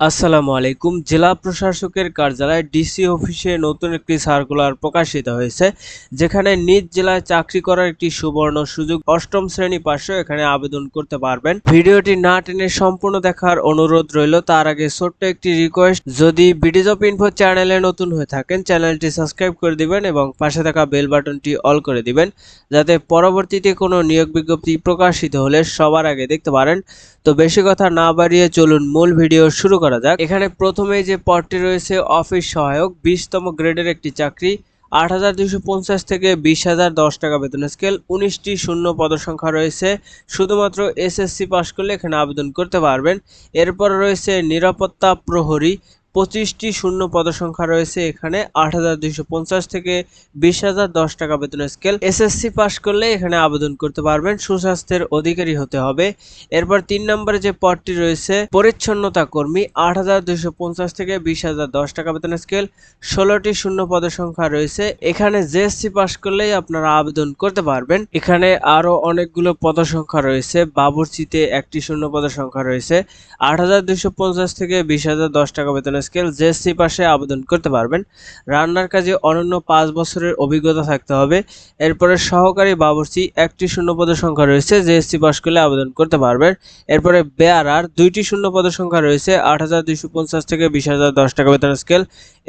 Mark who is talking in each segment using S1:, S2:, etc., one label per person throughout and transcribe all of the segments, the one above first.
S1: আসসালামু আলাইকুম। জেলা প্রশাসকের কার্যালয় ডিসি অফিসে নতুন একটি সার্কুলার প্রকাশিত হয়েছে, যেখানে নিজ জেলায় চাকরি করার একটি সুবর্ণ সুযোগ। অষ্টম শ্রেণী পাশেও এখানে আবেদন করতে পারবেন। ভিডিওটি না টেনে সম্পূর্ণ দেখার অনুরোধ রইল। তার আগে ছোট্ট একটি রিকোয়েস্ট, যদি বিডিজ অফ ইনফো চ্যানেলে নতুন হয়ে থাকেন চ্যানেলটি সাবস্ক্রাইব করে দিবেন এবং পাশে থাকা বেল বাটনটি অল করে দিবেন, যাতে পরবর্তীতে কোনো নিয়োগ বিজ্ঞপ্তি প্রকাশিত হলে সবার আগে দেখতে পারেন। তো বেশি কথা না বাড়িয়ে চলুন মূল ভিডিও শুরু করা যাক। এখানে প্রথমেই যে পদটি রয়েছে অফিস সহায়ক, 20তম গ্রেডের একটি চাকরি। 8,250 থেকে 20,010 টাকা বেতন স্কেল। 19টি শূন্য পদসংখ্যা রয়েছে। শুধুমাত্র এসএসসি পাস করলে এখানে আবেদন করতে পারবেন। এরপর রয়েছে নিরাপত্তা প্রহরী, 25টি শূন্য পদসংখ্যা রয়েছে এখানে। 8,250 থেকে 20,010 টাকা বেতন স্কেল। এসএসসি পাস করলে এখানে আবেদন করতে পারবেন। সুস্বাস্থ্যের অধিকারী হতে হবে। এরপর 3 নম্বরে যে পদটি রয়েছে পরিচ্ছন্নতা কর্মী, 8,250 থেকে 20,010 টাকা বেতন স্কেল। 16টি শূন্য পদসংখ্যা রয়েছে এখানে। জেএসসি পাস করলেই আপনারা আবেদন করতে পারবেন। এখানে আরো অনেকগুলো পদসংখ্যা রয়েছে। বাবুর্চিতে একটি শূন্য পদসংখ্যা রয়েছে। 8,250 থেকে 20,010 টাকা বেতন স্কেল। জেএসসি পাশে আবেদন করতে পারবেন। রান্নার কাজে অনন্য 5 বছরের অভিজ্ঞতা থাকতে হবে। এরপরে সহকারী বাবুর্চি, একটি শূন্য পদের সংখ্যা রয়েছে। জেএসসি পাস করলে আবেদন করতে পারবেন। এরপরে বেয়ারার, 2টি শূন্য পদের সংখ্যা রয়েছে। 8,250 থেকে 20,010 টাকা বেতন স্কেল।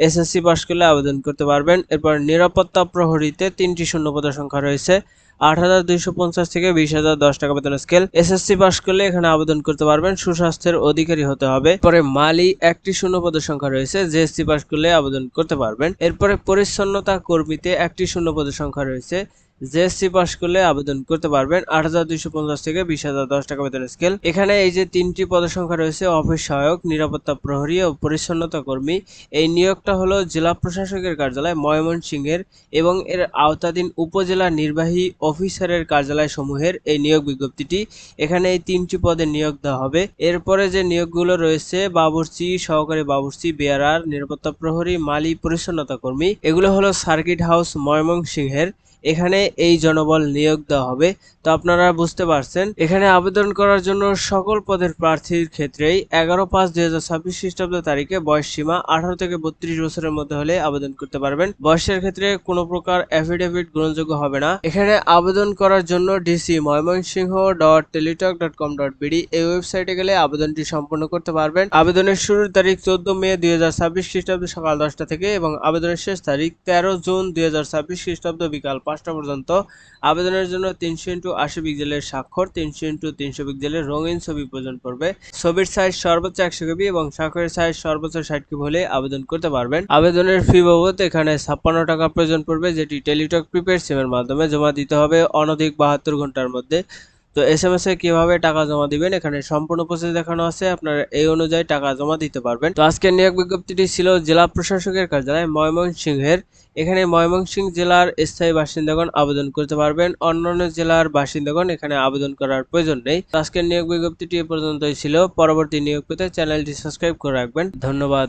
S1: এসএসসি পাস করলে আবেদন করতে পারবেন। এরপর নিরাপত্তা প্রহরীতে 3টি শূন্য পদের সংখ্যা রয়েছে। 8,250 থেকে 20,010 টাকা বেতন স্কেল। এসএসসি পাস করলে এখানে আবেদন করতে পারবেন। সুস্বাস্থ্যের অধিকারী হতে হবে। পরে মালি, একটি শূন্য পদের সংখ্যা রয়েছে। জেএসসি পাস করলে আবেদন করতে পারবেন। এরপরে পরিচ্ছন্নতা কর্মীতে একটি শূন্য পদের সংখ্যা রয়েছে। জেএসসি পাস করলে আবেদন করতে পারবেন। 8,250 থেকে 20,010 টাকা বেতন স্কেল। এখানে এই যে 3টি পদের সংখ্যা রয়েছে, অফিস সহায়ক, নিরাপত্তা প্রহরী ও পরিচ্ছন্নতা কর্মী। এই নিয়োগটা হলো জেলা প্রশাসকের কার্যালয় ময়মনসিংহের এবং এর আওতাধীন উপজেলা নির্বাহী অফিসারের কার্যালয় সমূহের এই নিয়োগ বিজ্ঞপ্তিটি। এখানে এই 3টি পদে নিয়োগ দেওয়া হবে। এরপরে যে নিয়োগগুলো রয়েছে বাবুর্চি, সহকারী বাবুর্চি, বেয়ারার, নিরাপত্তা প্রহরী, মালি, পরিচ্ছন্নতা কর্মী, এগুলো হলো সার্কিট হাউস ময়মনসিংহের। এখানে এই জনবল নিয়োগ দেওয়া হবে। তো আপনারা বুঝতে পারছেন, এখানে আবেদন করার জন্য সকল পদের প্রার্থীর ক্ষেত্রেই 11/5/2026 খ্রিস্টাব্দ তারিখে বয়স সীমা 18 থেকে 32 বছরের মধ্যে হলে আবেদন করতে পারবেন। বয়সের ক্ষেত্রে কোনো প্রকার অ্যাফিডেভিট গ্রহণযোগ্য হবে না। এখানে আবেদন করার জন্য dc.moymonsinho.teletalk.com.bd এই ওয়েবসাইটে গেলে আবেদনটি সম্পন্ন করতে পারবেন। আবেদনের শুরুর তারিখ 14 মে 2026 খ্রিস্টাব্দ সকাল 10টা থেকে এবং আবেদনের শেষ তারিখ 13 জুন 2026 খ্রিস্টাব্দ বিকাল 5টা পর্যন্ত। আবেদনের জন্য 300x80 পিক্সেলের স্বাক্ষর, 300x300 পিক্সেলের রঙিন ছবি প্রয়োজন পড়বে। ছবির সাইজ সর্বোচ্চ 100 কেবি এবং স্বাক্ষরের সাইজ সর্বোচ্চ 60 কেবি হলে আবেদন করতে পারবেন। আবেদনের ফি বাবদ এখানে 56 টাকা প্রয়োজন পড়বে, যেটি টেলিটক প্রিপেড সিমের মাধ্যমে জমা দিতে হবে অনধিক 72 ঘন্টার মধ্যে। তো এসএমএস এ কিভাবে টাকা জমা দিবেন এখানে সম্পূর্ণ প্রসেস দেখানো আছে। আপনারা এই অনুযায়ী টাকা জমা দিতে পারবেন। তো আজকের নিয়োগ বিজ্ঞপ্তিটি ছিল জেলা প্রশাসকের কার্যালয় ময়মনসিংহের। এখানে ময়মনসিংহ জেলার স্থায়ী বাসিন্দাগণ আবেদন করতে পারবেন। অন্যান্য জেলার বাসিন্দাগণ এখানে আবেদন করার প্রয়োজন নেই। আজকের নিয়োগ বিজ্ঞপ্তিটি এ পর্যন্তই ছিল। পরবর্তী নিয়োগ পেতে চ্যানেলটি সাবস্ক্রাইব করে রাখবেন। ধন্যবাদ।